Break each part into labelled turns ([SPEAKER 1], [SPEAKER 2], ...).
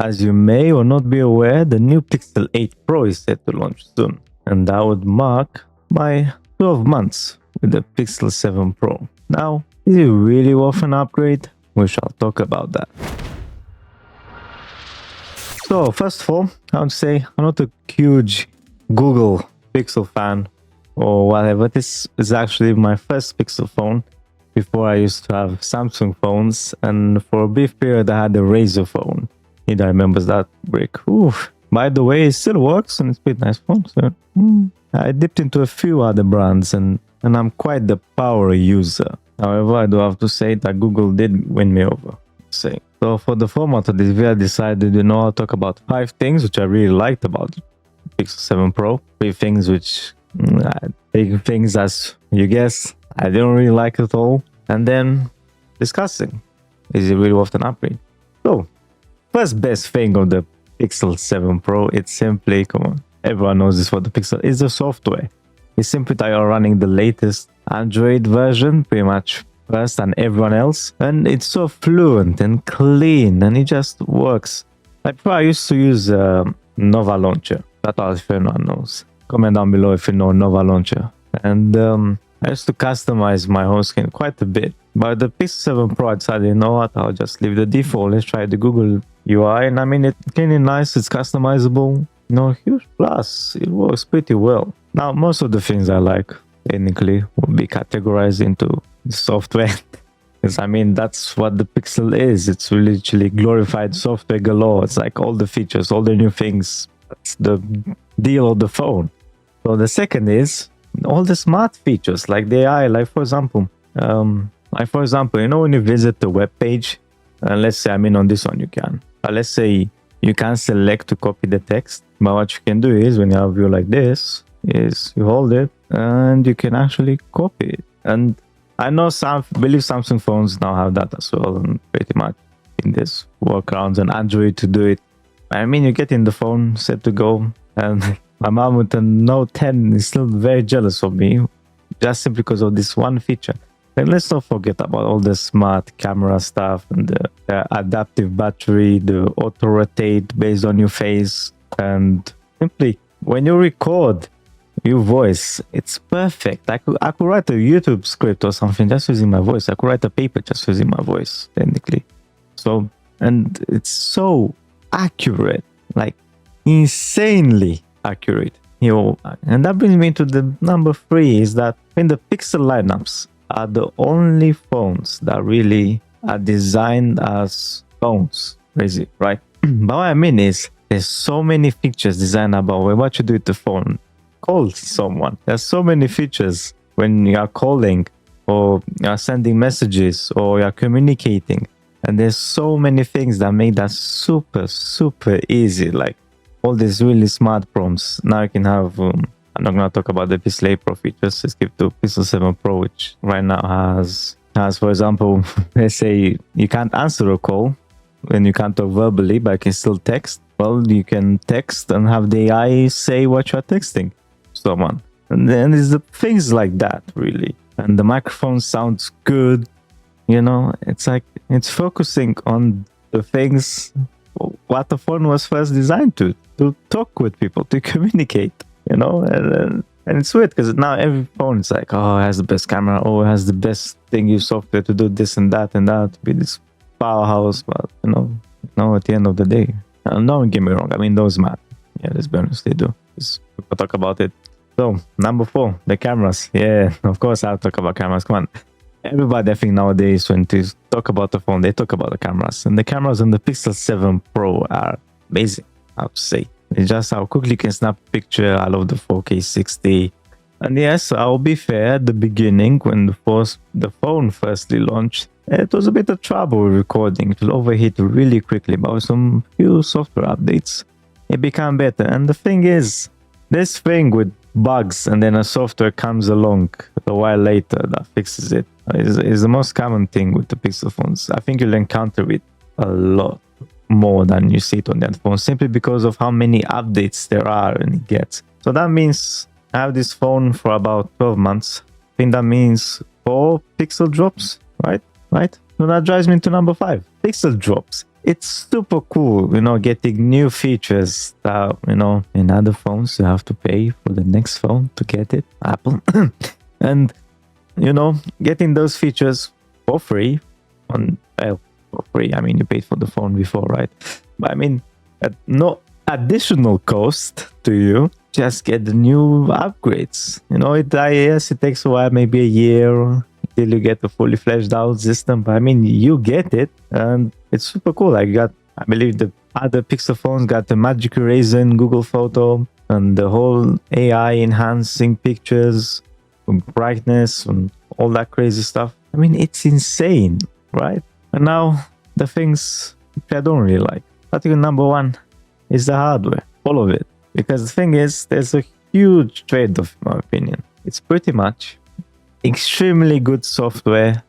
[SPEAKER 1] As you may or not be aware, the new Pixel 8 Pro is set to launch soon, and that would mark my 12 months with the Pixel 7 Pro. Now, is it really worth an upgrade? We shall talk about that. So, first of all, I would say I'm not a huge Google Pixel fan or whatever. This is actually my first Pixel phone. Before I used to have Samsung phones, and for a brief period I had a Razr phone. Either remembers that brick. Oof. By the way, it still works and it's a pretty nice phone. So I dipped into a few other brands and I'm quite the power user. However, I do have to say that Google did win me over. So for the format of this video, I decided, I'll talk about 5 things which I really liked about Pixel 7 Pro. 3 things which, big things as you guess, I didn't really like at all. And then discussing, is it really worth an upgrade? So, first best thing of the Pixel 7 Pro, it's simply, come on, everyone knows this for the Pixel, is the software. It's simply that you're running the latest Android version, pretty much first than everyone else. And it's so fluent and clean, and it just works. Like before, I used to use Nova Launcher. That's all if anyone knows. Comment down below if you know Nova Launcher. And I used to customize my home screen quite a bit. But the Pixel 7 Pro, I decided, you know what, I'll just leave the default. Let's try the Google UI. And I mean, it's clean and nice, it's customizable. Huge plus. It works pretty well. Now, most of the things I like, technically, will be categorized into software. Because I mean, that's what the Pixel is. It's literally glorified software galore. It's like all the features, all the new things. That's the deal of the phone. So the second is all the smart features like the AI, like for example, when you visit the web page, and let's say, on this one you can, let's say you can select to copy the text, but what you can do is when you have a view like this, is you hold it and you can actually copy it. And I know believe Samsung phones now have that as well, and pretty much in this workarounds and Android to do it. You get in the phone, set to go, and my mom with a Note 10 is still very jealous of me, just simply because of this one feature. And let's not forget about all the smart camera stuff and the adaptive battery, the auto rotate based on your face, and simply when you record your voice, it's perfect. I could write a YouTube script or something just using my voice. I could write a paper just using my voice, technically. So, and it's so accurate, like insanely accurate. And that brings me to the number 3, is that in the Pixel lineups are the only phones that really are designed as phones, crazy, right? But what I mean is, there's so many features designed about what you do with the phone. Call someone. There's so many features when you are calling, or you are sending messages, or you are communicating. And there's so many things that make that super, super easy. Like all these really smart prompts. Now you can have, I'm not going to talk about the Pixel 8 Pro features. Let's skip to Pixel 7 Pro, which right now has, for example, let's say you can't answer a call and you can't talk verbally, but you can still text. Well, you can text and have the AI say what you're texting someone. And then there's the things like that, really. And the microphone sounds good. It's like, it's focusing on the things what the phone was first designed to talk with people, to communicate, and it's weird because now every phone is like, oh, it has the best camera, oh, it has the best thing, use software to do this and that, be this powerhouse. But at the end of the day, don't get me wrong, those matter. Yeah, let's be honest, they do. People talk about it. So number 4, the cameras. Yeah, of course I'll talk about cameras. Come on. Everybody, I think nowadays, when they talk about the phone, they talk about the cameras. And the cameras on the Pixel 7 Pro are amazing, I would say. It's just how quickly you can snap a picture. I love the 4K 60. And yes, I'll be fair, at the beginning, when the phone firstly launched, it was a bit of trouble with recording. It will overheat really quickly, but with some few software updates, it became better. And the thing is, this thing with bugs and then a software comes along a while later that fixes it is the most common thing with the Pixel phones. I think you'll encounter it a lot more than you see it on that phone, simply because of how many updates there are and it gets. So that means I have this phone for about 12 months. I think that means 4 Pixel drops, right? So that drives me to number 5. Pixel drops. it's super cool, getting new features that, in other phones you have to pay for the next phone to get it, Apple. And, getting those features for free for free. I mean, you paid for the phone before, right? But I mean, at no additional cost to you, just get the new upgrades. Yes, it takes a while, maybe a year till you get a fully fleshed out system. But I mean, you get it, and it's super cool. I believe the other Pixel phones got the Magic Eraser in Google Photo, and the whole AI enhancing pictures, and brightness, and all that crazy stuff. I mean, it's insane, right? And now the things I don't really like. Particularly number one is the hardware, all of it. Because the thing is, there's a huge trade-off, in my opinion. It's pretty much extremely good software,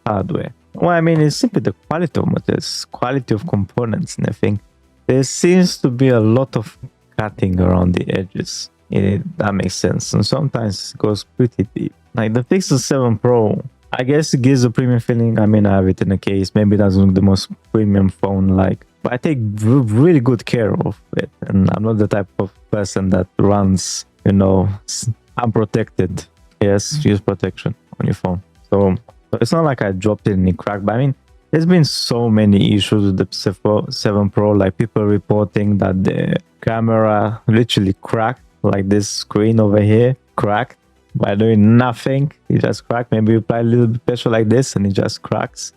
[SPEAKER 1] hardware. Well, I mean, it's simply the quality of materials, quality of components and everything. There seems to be a lot of cutting around the edges. That makes sense. And sometimes it goes pretty deep. Like the Pixel 7 Pro, I guess it gives a premium feeling. I mean, I have it in a case. Maybe it doesn't look the most premium phone like, but I take really good care of it. And I'm not the type of person that runs, unprotected. Yes, use protection on your phone. So it's not like I dropped it in a crack. But I mean, there's been so many issues with the 7 Pro, like people reporting that the camera literally cracked, like this screen over here cracked by doing nothing. It just cracked. Maybe you apply a little bit pressure like this and it just cracks.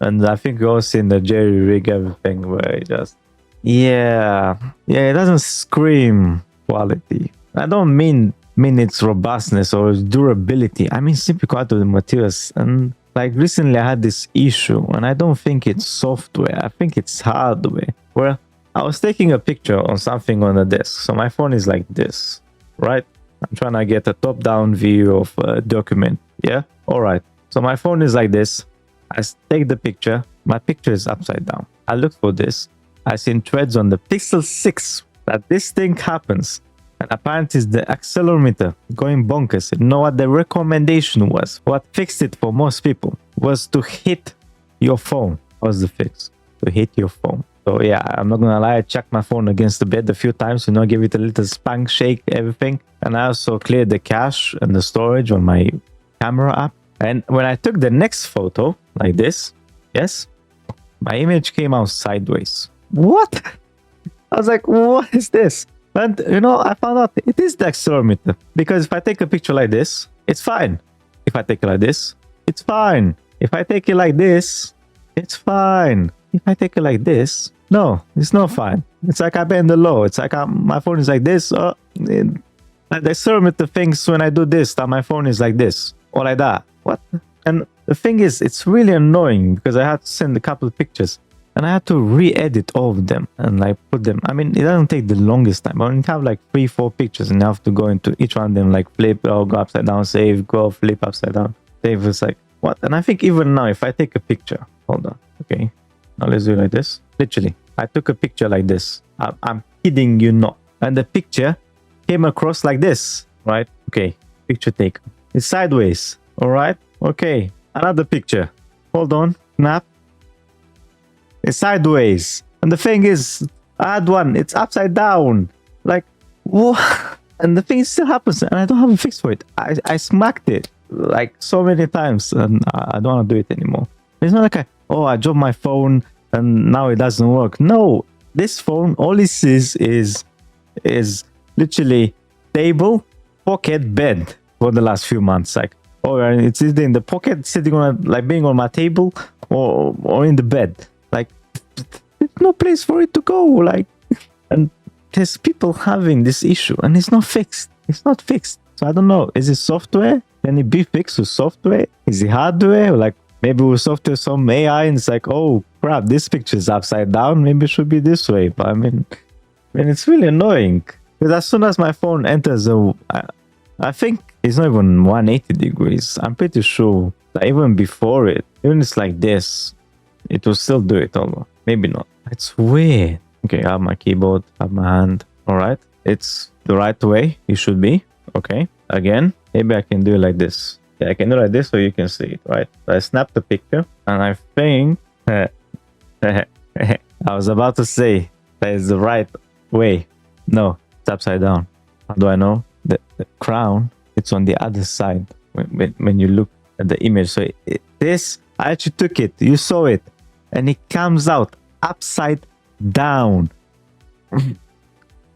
[SPEAKER 1] And I think you also seen the jerry rig everything where it just, it doesn't scream quality. I don't mean its robustness or its durability. I mean simply quality of the materials. And like recently I had this issue, and I don't think it's software. I think it's hardware. Where I was taking a picture on something on the desk. So my phone is like this, right? I'm trying to get a top-down view of a document. Yeah? All right. So my phone is like this. I take the picture. My picture is upside down. I look for this. I seen threads on the Pixel 6 that this thing happens. And apparently it's the accelerometer going bonkers. You know what the recommendation was? What fixed it for most people was to hit your phone. Was the fix? To hit your phone. So yeah, I'm not gonna lie, I checked my phone against the bed a few times, give it a little spank, shake, everything. And I also cleared the cache and the storage on my camera app. And when I took the next photo, like this, yes, my image came out sideways. What? I was like, what is this? And I found out it is the accelerometer. Because if I take a picture like this, it's fine. If I take it like this, it's fine. If I take it like this, it's fine. If I take it like this, no, it's not fine. It's like I bend the law. It's like my phone is like this. Like the accelerometer thinks when I do this that my phone is like this or like that. What? And the thing is, it's really annoying because I had to send a couple of pictures and I had to re-edit all of them and like put them. I mean, it doesn't take the longest time. But when you have like 3-4 pictures and you have to go into each one of them, like flip, go upside down, save, go flip upside down, save. It's like, what? And I think even now, if I take a picture, hold on, okay. Now let's do it like this. Literally, I took a picture like this. I'm kidding you not. And the picture came across like this, right? Okay, picture taken. It's sideways, all right? Okay, another picture. Hold on, snap. It's sideways. And the thing is, I had one, it's upside down. Like, what? And the thing still happens, and I don't have a fix for it. I smacked it like so many times, and I don't want to do it anymore. It's not like I dropped my phone and now it doesn't work. No, this phone, all it is literally table, pocket, bed for the last few months. Like, it's either in the pocket, sitting on like being on my table, or in the bed. Like, there's no place for it to go. Like, and there's people having this issue, and it's not fixed. It's not fixed. So I don't know. Is it software? Can it be fixed with software? Is it hardware? Like, maybe with software, some AI, and it's like, oh crap, this picture is upside down. Maybe it should be this way. But I mean, it's really annoying because as soon as my phone enters I think it's not even 180 degrees. I'm pretty sure that even before it, even it's like this, it will still do it. Although maybe not. It's weird. Okay, I have my keyboard, I have my hand. All right, it's the right way it should be. Okay, again, maybe I can do it like this. Yeah, I can do it like this so you can see it, right? So I snap the picture, and I think I was about to say that is the right way. No, it's upside down. How do I know? The crown, it's on the other side when you look at the image. So this, I actually took it. You saw it. And it comes out upside down.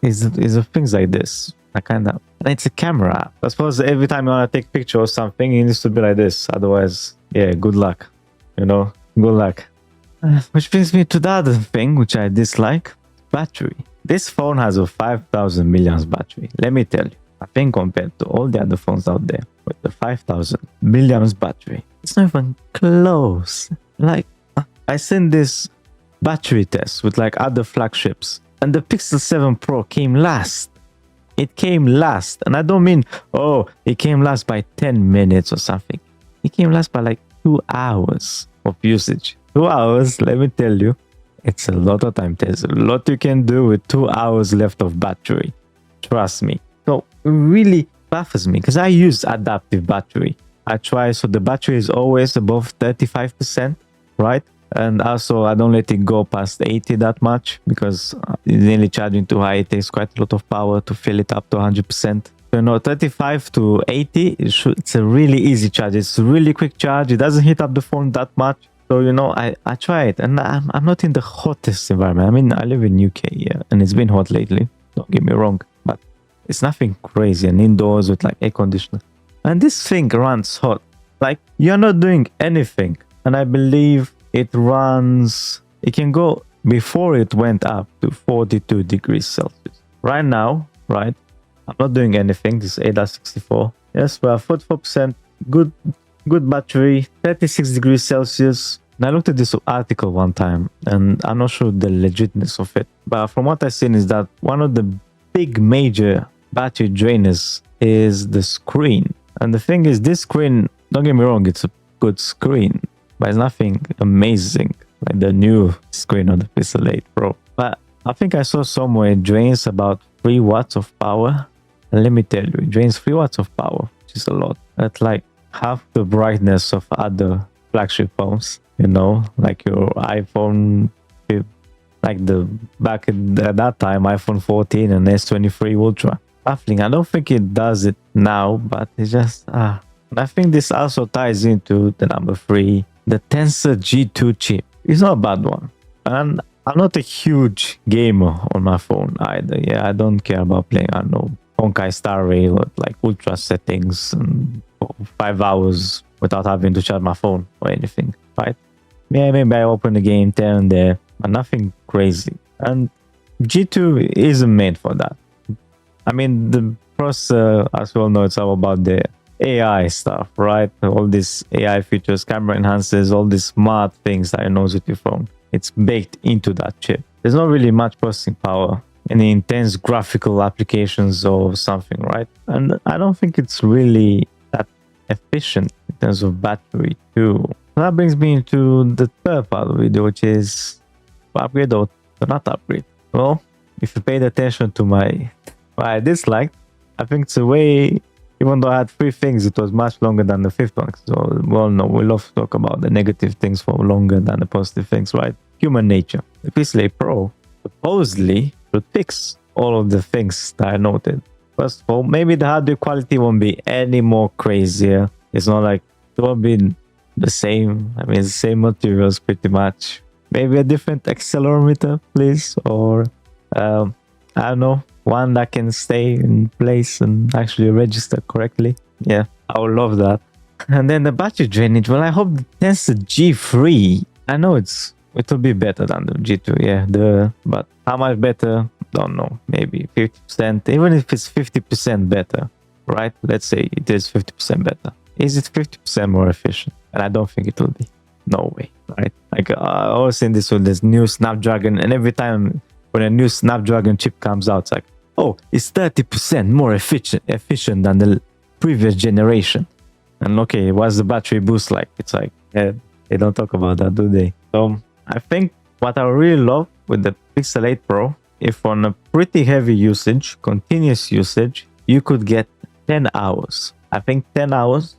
[SPEAKER 1] Is things like this. I kind of, and it's a camera app. I suppose every time you want to take a picture or something, it needs to be like this. Otherwise, yeah, good luck. You know, good luck. Which brings me to the other thing, which I dislike. Battery. This phone has a 5,000 milliamps battery. Let me tell you, I think compared to all the other phones out there with the 5,000 milliamps battery, it's not even close. Like, I sent this battery test with like other flagships, and the Pixel 7 Pro came last. It came last, and I don't mean, oh, it came last by 10 minutes or something. It came last by like 2 hours of usage. 2 hours, let me tell you, it's a lot of time. There's a lot you can do with 2 hours left of battery. Trust me. So it really baffles me because I use adaptive battery. I try, so the battery is always above 35%, right? And also I don't let it go past 80 that much because it's nearly charging too high. It takes quite a lot of power to fill it up to 100%. So, you know, 35 to 80, it's a really easy charge. It's a really quick charge. It doesn't heat up the phone that much. So, you know, I try it, and I'm not in the hottest environment. I mean, I live in UK, yeah, and it's been hot lately. Don't get me wrong, but it's nothing crazy. And indoors with like air conditioner, and this thing runs hot. Like you're not doing anything, and I believe it runs. It can go before it went up to 42 degrees Celsius. Right now, right, I'm not doing anything. This is ADA64. Yes, we have 44%. Good battery, 36 degrees Celsius. And I looked at this article one time, and I'm not sure the legitimacy of it. But from what I've seen is that one of the big major battery drainers is the screen. And the thing is, this screen, don't get me wrong, it's a good screen, but it's nothing amazing like the new screen on the Pixel 8 Pro. But I think I saw somewhere it drains about 3 watts of power. And let me tell you, it drains 3 watts of power, which is a lot. That's like half the brightness of other flagship phones, you know, like your iPhone, like the back at that time, iPhone 14 and S23 Ultra. Baffling. I don't think it does it now, but it's just, and I think this also ties into the number 3, the Tensor G2 chip. It's not a bad one. And I'm not a huge gamer on my phone either. Yeah, I don't care about playing, I don't know, Honkai Star Rail or like ultra settings and 5 hours without having to charge my phone or anything, right? Yeah, maybe I open the game there and there, but nothing crazy. And G2 isn't made for that. I mean, the processor, as we all know, it's all about the AI stuff, right? All these AI features, camera enhancers, all these smart things that it knows with your phone. It's baked into that chip. There's not really much processing power, any intense graphical applications or something, right? And I don't think it's really that efficient in terms of battery too. That brings me to the third part of the video, which is upgrade or not upgrade. Well, if you paid attention to my I disliked, I think it's a way, even though I had 3 things, it was much longer than the 5th one. So, well, no, we love to talk about the negative things for longer than the positive things, right? Human nature. The Pixel 8 Pro supposedly should fix all of the things that I noted. First of all, maybe the hardware quality won't be any more crazier. It's not like it won't be the same. I mean, it's the same materials pretty much. Maybe a different accelerometer, please, or I don't know, one that can stay in place and actually register correctly. Yeah, I would love that. And then the battery drainage, well, I hope the Tensor G3, I know it'll be better than the G2, yeah, but how much better, don't know, maybe 50%, even if it's 50% better, right? Let's say it is 50% better. Is it 50% more efficient? And I don't think it will be. No way, right? Like I always say this with this new Snapdragon, and every time when a new Snapdragon chip comes out, it's like, oh, it's 30% more efficient than the previous generation. And okay, what's the battery boost like? It's like, they don't talk about that, do they? So I think what I really love with the Pixel 8 Pro, if on a pretty heavy usage, continuous usage, you could get 10 hours. I think 10 hours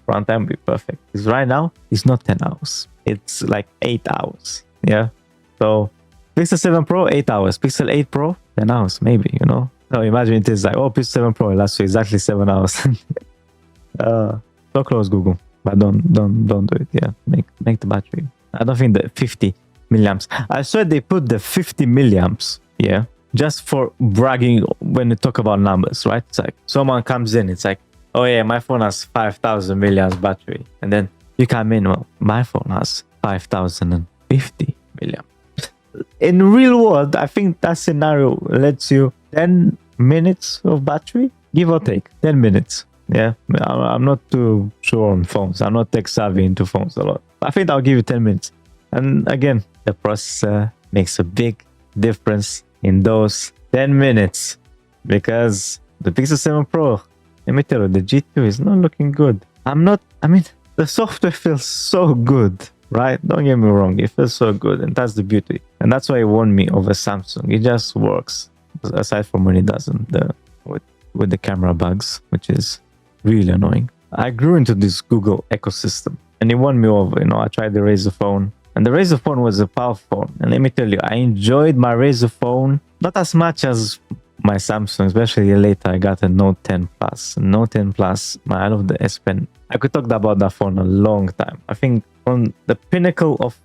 [SPEAKER 1] runtime would be perfect. Because right now, it's not 10 hours. It's like 8 hours. Yeah. So Pixel 7 Pro, 8 hours. Pixel 8 Pro, 10 hours, maybe, you know. So imagine it is like, oh, Pixel 7 Pro lasts you exactly 7 hours. So close, Google. But don't do it. Yeah, make the battery. I don't think the 50 milliamps. I swear they put the 50 milliamps, yeah, just for bragging when you talk about numbers, right? It's like someone comes in, it's like, oh yeah, my phone has 5,000 milliamps battery. And then you come in, well, my phone has 5,050 milliamps. In real world, I think that scenario lets you 10 minutes of battery, give or take, 10 minutes. Yeah, I'm not too sure on phones. I'm not tech savvy into phones a lot. I think I'll give you 10 minutes. And again, the processor makes a big difference in those 10 minutes because the Pixel 7 Pro, let me tell you, the G2 is not looking good. The software feels so good, right? Don't get me wrong, it feels so good, and that's the beauty. And that's why it won me over Samsung. It just works, aside from when it doesn't, with the camera bugs, which is really annoying. I grew into this Google ecosystem and it won me over. You know, I tried the Razer phone and the Razer phone was a powerful phone. And let me tell you, I enjoyed my Razer phone not as much as my Samsung, especially later I got a Note 10 Plus. Note 10 Plus, I love the S Pen. I could talk about that phone a long time. I think on the pinnacle of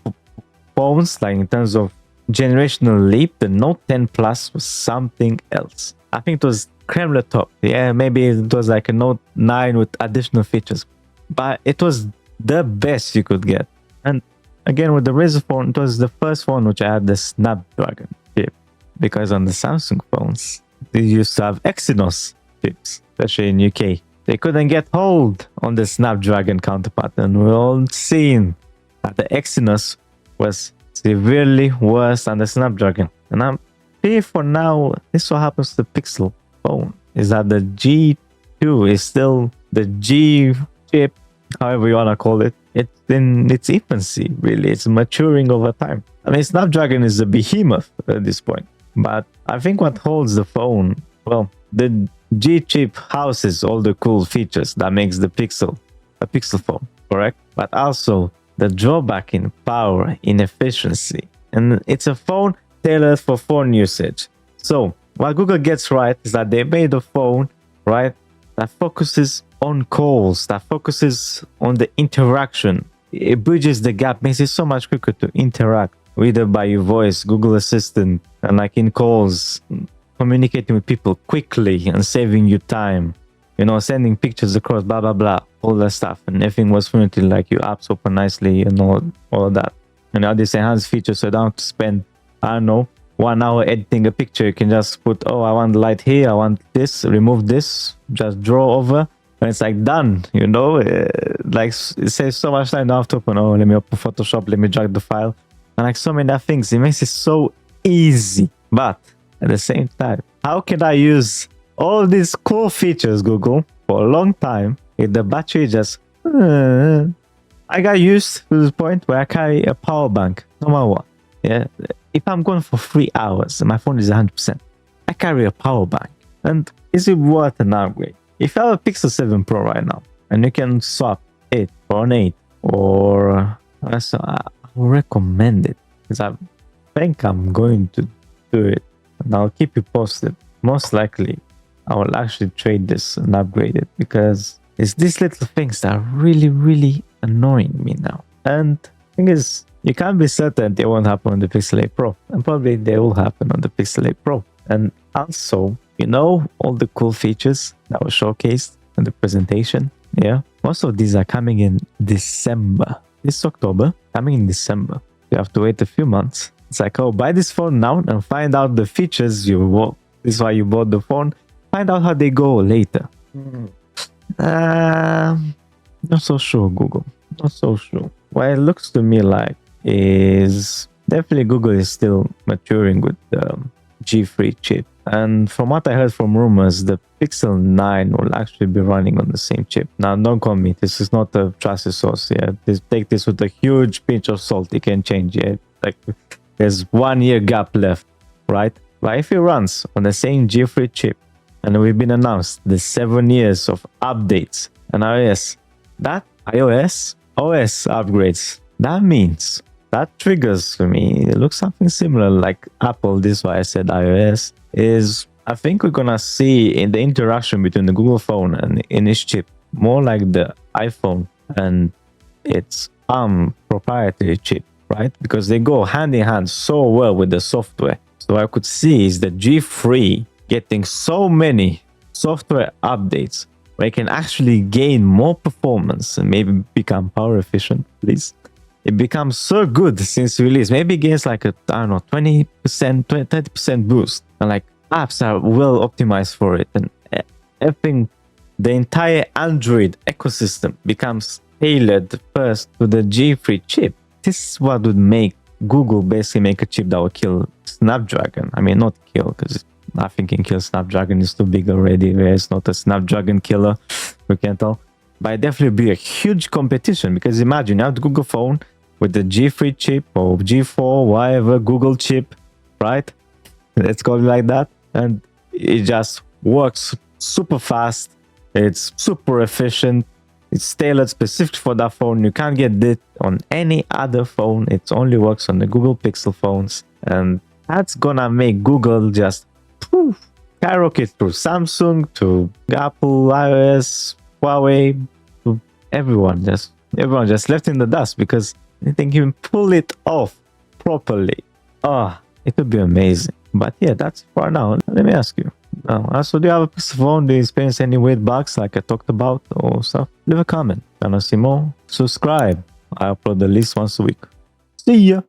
[SPEAKER 1] phones, like in terms of generational leap, the Note 10 Plus was something else. I think it was creme de top. Yeah, maybe it was like a Note 9 with additional features, but it was the best you could get. And again, with the Razer phone, it was the first phone which I had the Snapdragon chip, because on the Samsung phones they used to have Exynos chips, especially in UK. They couldn't get hold on the Snapdragon counterpart, and we all seen that the Exynos was severely worse than the Snapdragon. And I'm here for now. This is what happens to the Pixel phone, is that the G2 is still the G chip, however you want to call it. It's in its infancy, really. It's maturing over time. I mean, Snapdragon is a behemoth at this point, but I think what holds the phone, well, the G chip houses all the cool features that makes the Pixel a Pixel phone, correct? But also the drawback in power, in efficiency, and it's a phone tailored for phone usage. So what Google gets right is that they made a phone, right, that focuses on calls, that focuses on the interaction. It bridges the gap, makes it so much quicker to interact, either by your voice, Google Assistant, and like in calls, communicating with people quickly and saving you time. You know, sending pictures across, blah, blah, blah, all that stuff. And everything was fluently, like your apps open nicely and all of that. And now this enhanced feature, so you don't have to spend, I don't know, 1 hour editing a picture. You can just put, oh, I want the light here, I want this, remove this, just draw over, and it's like done, you know. Like it saves so much time. Now I have to open, oh, let me open Photoshop, let me drag the file, and like so many things. It makes it so easy. But at the same time, how can I use all these cool features, Google, for a long time if the battery just I got used to this point where I carry a power bank no matter what. Yeah, if I'm going for 3 hours and my phone is 100%, I carry a power bank. And is it worth an upgrade? If you have a Pixel 7 Pro right now and you can swap it for an 8, or so I will recommend it, because I think I'm going to do it, and I'll keep you posted. Most likely I will actually trade this and upgrade it, because it's these little things that are really, really annoying me now. And the thing is, you can't be certain they won't happen on the Pixel 8 Pro, and probably they will happen on the Pixel 8 Pro. And also, you know, all the cool features that were showcased in the presentation, yeah, most of these are coming in December. This October, coming in December. You have to wait a few months. It's like, oh, buy this phone now and find out the features you want. This is why you bought the phone. Find out how they go later. Not so sure, Google. Not so sure. What it looks to me like is definitely Google is still maturing with the G3 chip. And from what I heard from rumors, the Pixel 9 will actually be running on the same chip. Now, don't call me. This is not a trusted source. Yeah, take this with a huge pinch of salt. It can change. Yeah, like there's 1 year gap left, right? But if it runs on the same G3 chip, and we've been announced the 7 years of updates and iOS, that iOS OS upgrades, that means that triggers for me. It looks something similar like Apple. This is why I said iOS. Is I think we're gonna see in the interaction between the Google phone and in its chip more like the iPhone and its proprietary chip, right? Because they go hand in hand so well with the software. So I could see is the G3 getting so many software updates where it can actually gain more performance and maybe become power efficient, please. It becomes so good since release. Maybe it gains like a, I don't know, 20%, 30% boost. And like apps are well optimized for it. And everything, the entire Android ecosystem becomes tailored first to the G3 chip. This is what would make Google basically make a chip that will kill Snapdragon. I mean, not kill, because nothing can kill Snapdragon. It's too big already. It's not a Snapdragon killer. We can tell. But it definitely be a huge competition, because imagine you have the Google phone with the G3 chip or G4, whatever, Google chip, right? Let's call it like that. And it just works super fast. It's super efficient. It's tailored specific for that phone. You can't get it on any other phone. It only works on the Google Pixel phones. And that's gonna make Google just skyrocket through Samsung to Apple, iOS, Huawei, to everyone just left in the dust because they think you can pull it off properly. It would be amazing. But yeah, that's for now. Let me ask you. Also, do you have a Pixel phone? Do you experience any weird bugs like I talked about or stuff? Leave a comment. Wanna see more? Subscribe. I upload at least once a week. See ya!